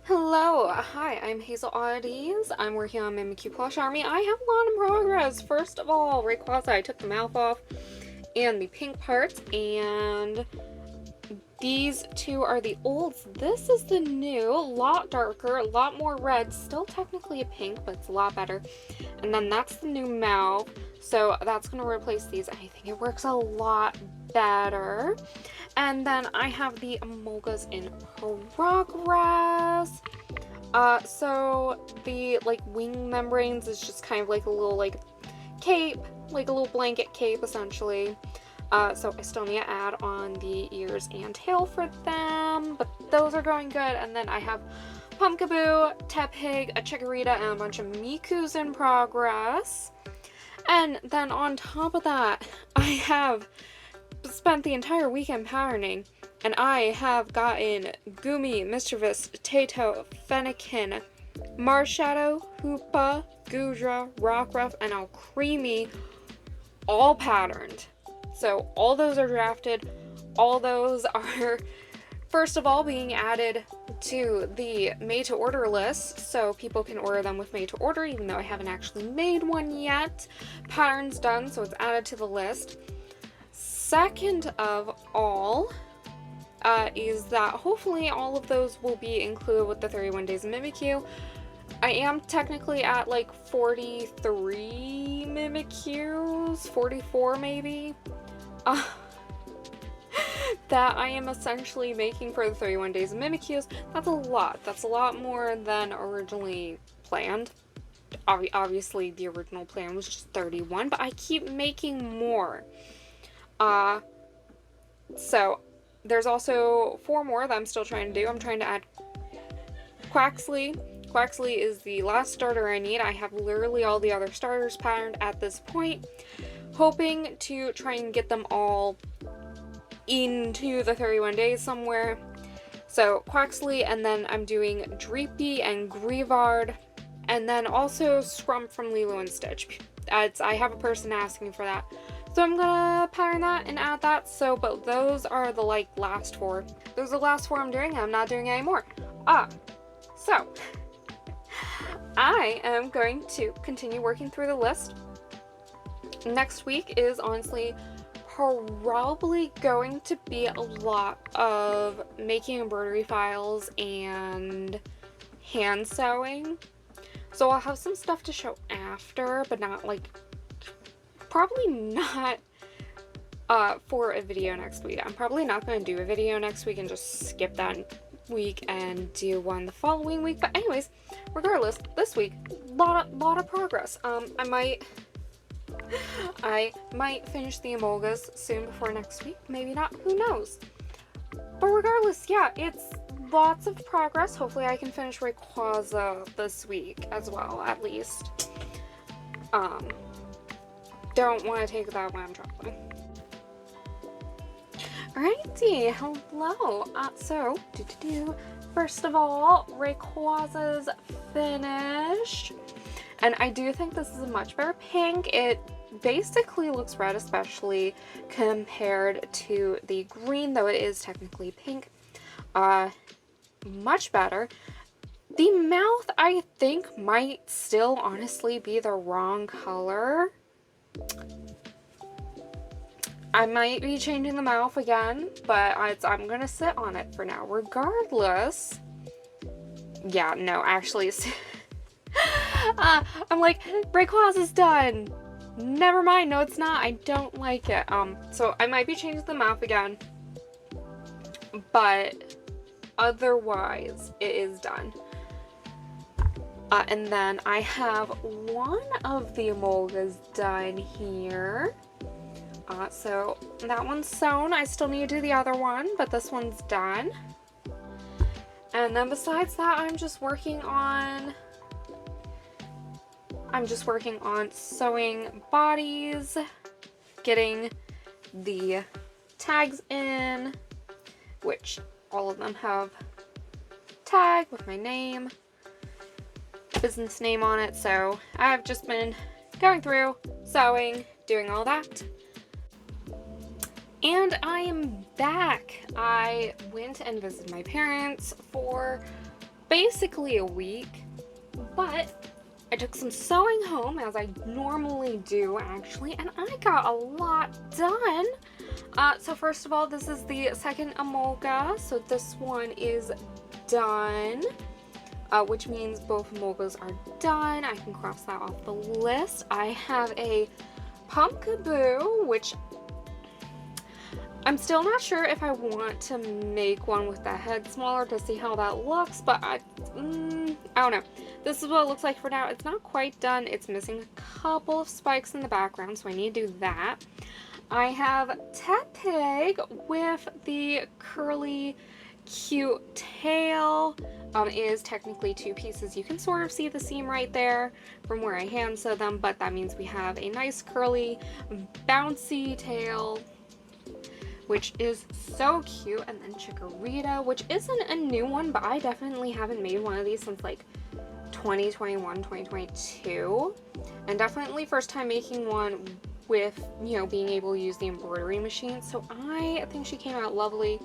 Hello, hi, I'm Hazel Oddities. I'm working on Mimikyu Plush Army. I have a lot of progress. First of all, Rayquaza, I took the mouth off and the pink parts, and these two are the olds. This is the new, a lot darker, a lot more red, still technically a pink, but it's a lot better. And then that's the new mouth, so that's going to replace these. I think it works a lot better. And then I have the Emolgas in progress. So the wing membranes is just kind of like a little cape, like a little blanket cape essentially. So I still need to add on the ears and tail for them, but those are going good. And then I have Pumpkaboo, Tepig, a Chikorita, and a bunch of Mikus in progress. And then on top of that, I have spent the entire weekend patterning, and I have gotten Gumi, Mischievous, Tato, Fennekin, Marshadow, Hoopa, Goodra, Rockruff, and Alcremie all patterned. So all those are drafted. All those are, first of all, being added to the made to order list, so people can order them with made to order, even though I haven't actually made one yet. Pattern's done, so it's added to the list. Second of all, is that hopefully all of those will be included with the 31 Days of Mimikyu. I am technically at 43 Mimikyus, 44 maybe, that I am essentially making for the 31 Days of Mimikyus. That's a lot. That's a lot more than originally planned. Obviously, the original plan was just 31, but I keep making more. So there's also 4 more that I'm still trying to do. I'm trying to add Quaxley. Quaxley is the last starter I need. I have literally all the other starters patterned at this point, hoping to try and get them all into the 31 days somewhere. So Quaxley, and then I'm doing Dreepy and Grievard, and then also Scrump from Lilo and Stitch. I have a person asking for that. So I'm gonna pattern that and add that. So, but those are the last 4. Those are the last 4 I'm doing. I'm not doing any more. So I am going to continue working through the list. Next week is honestly probably going to be a lot of making embroidery files and hand sewing. So I'll have some stuff to show after, but not probably not for a video next week. I'm probably not going to do a video next week and just skip that week and do one the following week. But anyways, regardless, this week, lot of progress. I might finish the Emolgas soon before next week. Maybe not. Who knows? But regardless, yeah, it's lots of progress. Hopefully I can finish Rayquaza this week as well, at least. Don't want to take that when I'm traveling. Alrighty, hello. So, first of all, Rayquaza's finished. And I do think this is a much better pink. It basically looks red, especially compared to the green, though it is technically pink. Much better. The mouth, I think, might still honestly be the wrong color. I might be changing the mouth again, but I'm gonna sit on it for now. Regardless, yeah, no, actually, I'm like, Rayquaza's done. Never mind, no, it's not. I don't like it. So I might be changing the mouth again, but otherwise, it is done. And then I have one of the Emolgas done here. So that one's sewn. I still need to do the other one, but this one's done. And then besides that, I'm just working on sewing bodies, getting the tags in, which all of them have tag with my name, business name on it. So I've just been going through, sewing, doing all that. And I am back. I went and visited my parents for basically a week, but I took some sewing home, as I normally do actually, and I got a lot done. So first of all, this is the second emolga, so this one is done, which means both emolgas are done. I can cross that off the list. I have a pumpkaboo, which I'm still not sure if I want to make one with the head smaller to see how that looks, but I don't know. This is what it looks like for now. It's not quite done. It's missing a couple of spikes in the background, so I need to do that. I have Tepig with the curly, cute tail. It is technically two pieces. You can sort of see the seam right there from where I hand sew them, but that means we have a nice curly, bouncy tail, which is so cute. And then Chikorita, which isn't a new one, but I definitely haven't made one of these since like 2021, 2022. And definitely first time making one with, you know, being able to use the embroidery machine. So I think she came out lovely.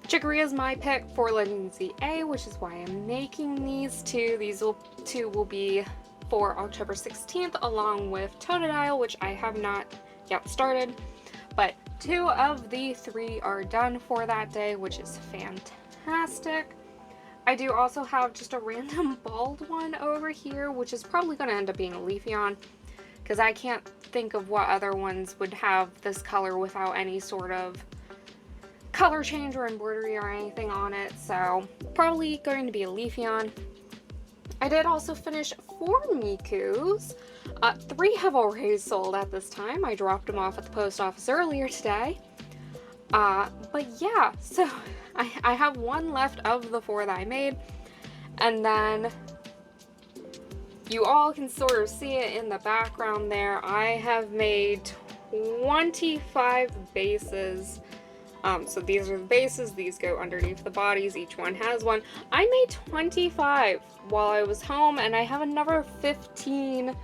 Chikorita is my pick for Legends ZA, which is why I'm making these two. These two will be for October 16th, along with Totodile, which I have not yet started. But 2 of the 3 are done for that day, which is fantastic. I do also have just a random bald one over here, which is probably going to end up being a Leafeon, because I can't think of what other ones would have this color without any sort of color change or embroidery or anything on it, so probably going to be a Leafeon. I did also finish 4 Mikus. 3 have already sold at this time. I dropped them off at the post office earlier today. But yeah, so I have 1 left of the 4 that I made, and then you all can sort of see it in the background there. I have made 25 bases. So these are the bases, these go underneath the bodies, each one has one. I made 25 while I was home, and I have another 15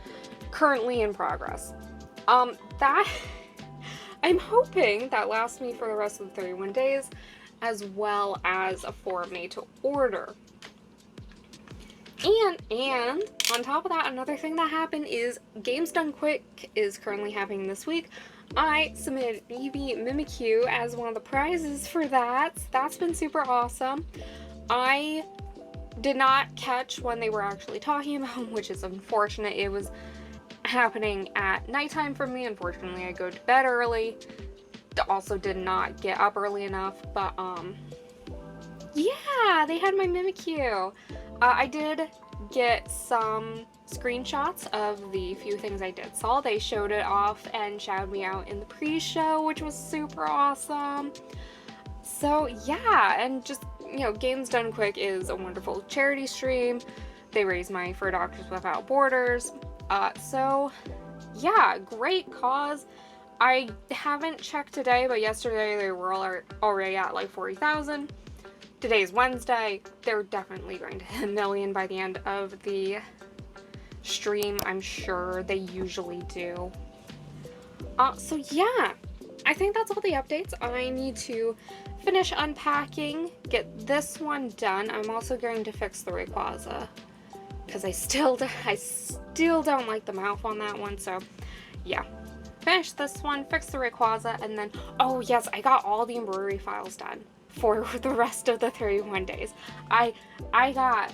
currently in progress. That I'm hoping that lasts me for the rest of the 31 days, as well as for made to order. And on top of that, another thing that happened is Games Done Quick is currently happening this week. I submitted Eevee Mimikyu as one of the prizes for that. That's been super awesome. I did not catch when they were actually talking about, which is unfortunate. It was happening at nighttime for me. Unfortunately, I go to bed early. Also did not get up early enough, but yeah, they had my Mimikyu. I did get some screenshots of the few things I did saw. They showed it off and shouted me out in the pre-show, which was super awesome. So yeah, and just, you know, Games Done Quick is a wonderful charity stream. They raise money for Doctors Without Borders. So yeah, great cause. I haven't checked today, but yesterday they were already at like 40,000. Today's Wednesday. They're definitely going to hit 1 million by the end of the stream. I'm sure they usually do. So yeah, I think that's all the updates. I need to finish unpacking, get this one done. I'm also going to fix the Rayquaza, because I still don't like the mouth on that one. So yeah, finish this one, fix the Rayquaza, and then, oh yes, I got all the embroidery files done for the rest of the 31 days. I got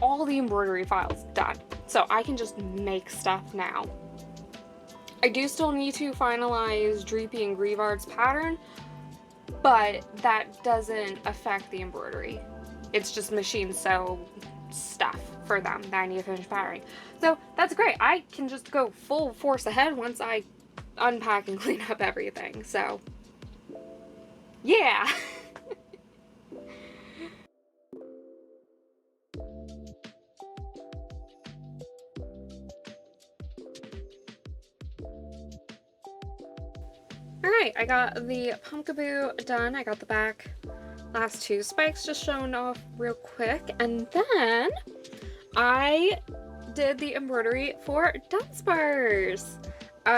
all the embroidery files done, so I can just make stuff now. I do still need to finalize Dreepy and Greavard's pattern, but that doesn't affect the embroidery. It's just machine sew stuff for them that I need to finish patterning. So that's great. I can just go full force ahead once I unpack and clean up everything. So yeah. Alright, I got the Pumpkaboo done. I got the last 2 spikes just shown off real quick. And then I did the embroidery for Dunsparce.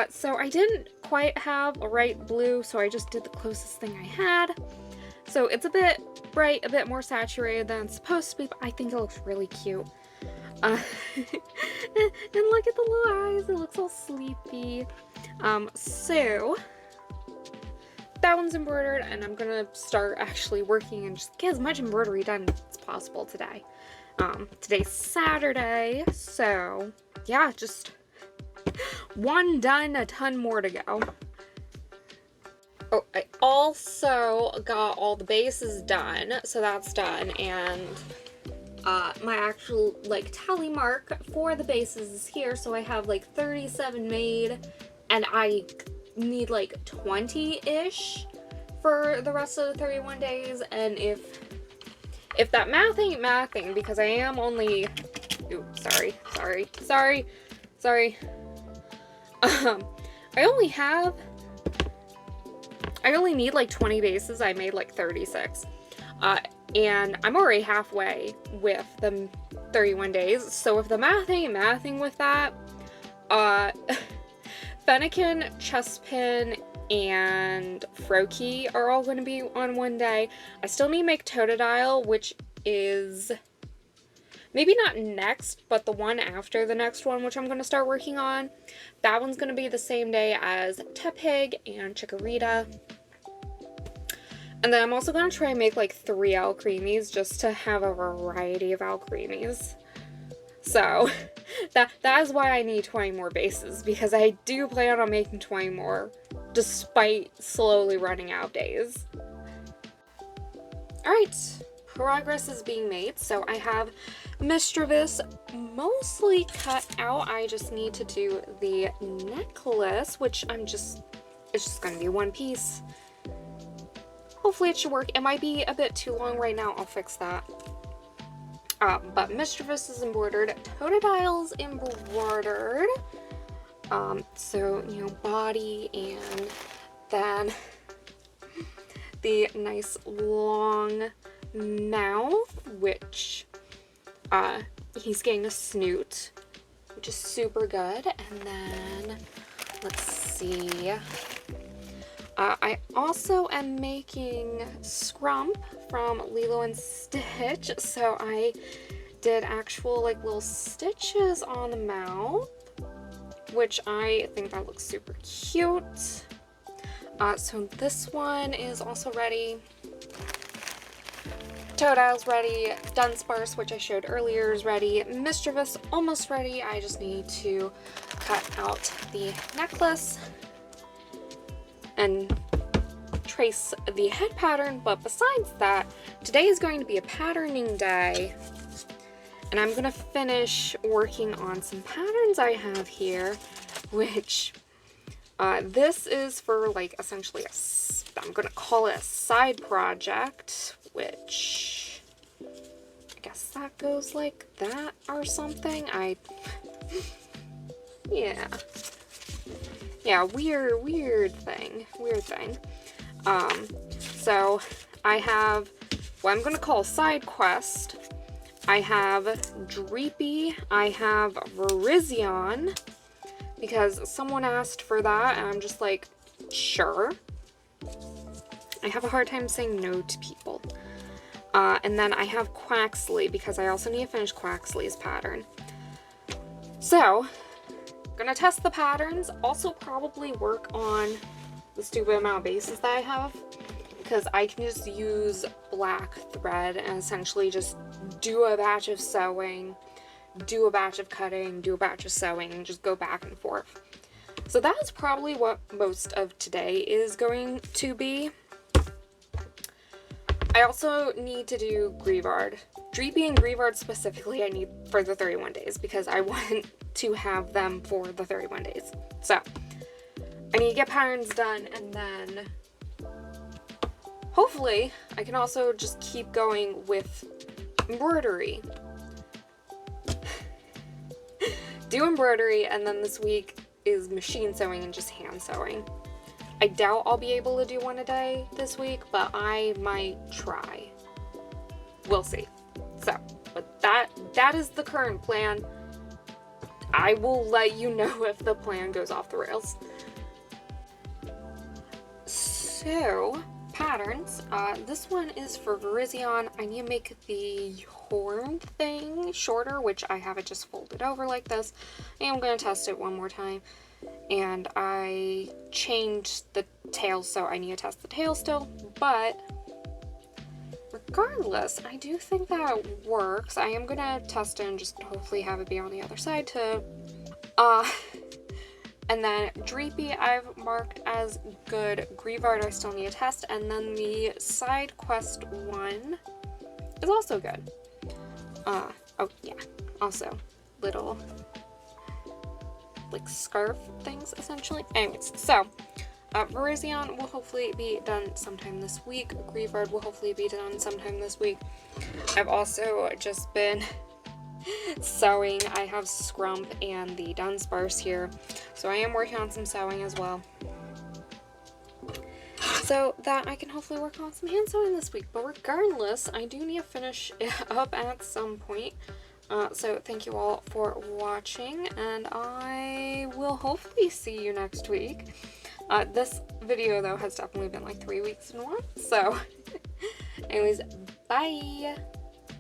So I didn't quite have a right blue, so I just did the closest thing I had. So it's a bit bright, a bit more saturated than it's supposed to be, but I think it looks really cute. And look at the little eyes, it looks all sleepy. So that one's embroidered, and I'm gonna start actually working and just get as much embroidery done as possible today. Today's Saturday, so yeah, just one done, a ton more to go. Oh, I also got all the bases done, so that's done, and my actual like tally mark for the bases is here, so I have like 37 made, and I need like 20-ish for the rest of the 31 days, and if that math ain't mathing, because I am only, ooh, sorry. I only need like 20 bases. I made like 36. And I'm already halfway with the 31 days. So if the math ain't mathing with that, Fennekin, Chespin, and Froki are all going to be on one day. I still need to make Totodile, which is maybe not next, but the one after the next one, which I'm going to start working on. That one's going to be the same day as Tepig and Chikorita. And then I'm also going to try and make like 3 Alcremies just to have a variety of Alcremies. So that is why I need 20 more bases, because I do plan on making 20 more despite slowly running out of days. Alright, progress is being made. So I have Mischievous mostly cut out. I just need to do the necklace, which it's just going to be one piece. Hopefully it should work. It might be a bit too long right now. I'll fix that. But Mischievous is embroidered. Totodile's embroidered. So, you know, body, and then the nice long mouth, which he's getting a snoot, which is super good. And then, let's see. I also am making Scrump from Lilo and Stitch, so I did actual like little stitches on the mouth, which I think that looks super cute. So this one is also ready. Totodile's ready. Dunsparce, which I showed earlier, is ready. Mischievous almost ready. I just need to cut out the necklace and trace the head pattern. But besides that, today is going to be a patterning day, and I'm gonna finish working on some patterns I have here, which this is for like essentially I'm gonna call it a side project, which I guess that goes like that or something. Yeah, weird thing. So I have what I'm gonna call side quest. I have Dreepy, I have Virizion, because someone asked for that, and I'm just like, sure. I have a hard time saying no to people. And then I have Quaxley, because I also need to finish Quaxley's pattern. So, gonna test the patterns, also probably work on the stupid amount of bases that I have, because I can just use black thread and essentially just do a batch of sewing, do a batch of cutting, do a batch of sewing, and just go back and forth. So that is probably what most of today is going to be. I also need to do Grievard. Dreepy and Grievard specifically I need for the 31 days, because I want to have them for the 31 days. So I need to get patterns done, and then hopefully I can also just keep going with embroidery. Do embroidery, and then this week is machine sewing and just hand sewing. I doubt I'll be able to do one a day this week, but I might try. We'll see. So, but that is the current plan. I will let you know if the plan goes off the rails. So, patterns. This one is for Verizion. I need to make the horn thing shorter, which I have it just folded over like this. And I'm going to test it one more time. And I changed the tail, so I need to test the tail still. But regardless, I do think that works. I am going to test it and just hopefully have it be on the other side to... And then Dreepy I've marked as good. Grievard I still need to test. And then the side quest one is also good. Oh yeah, also little like scarf things essentially. Anyways, so Verizion will hopefully be done sometime this week. Grievard will hopefully be done sometime this week. I've also just been sewing. I have Scrump and the Dunsparce here, so I am working on some sewing as well, so that I can hopefully work on some hand sewing this week. But regardless, I do need to finish it up at some point. So thank you all for watching, and I will hopefully see you next week. This video though has definitely been like 3 weeks in one, so anyways, bye!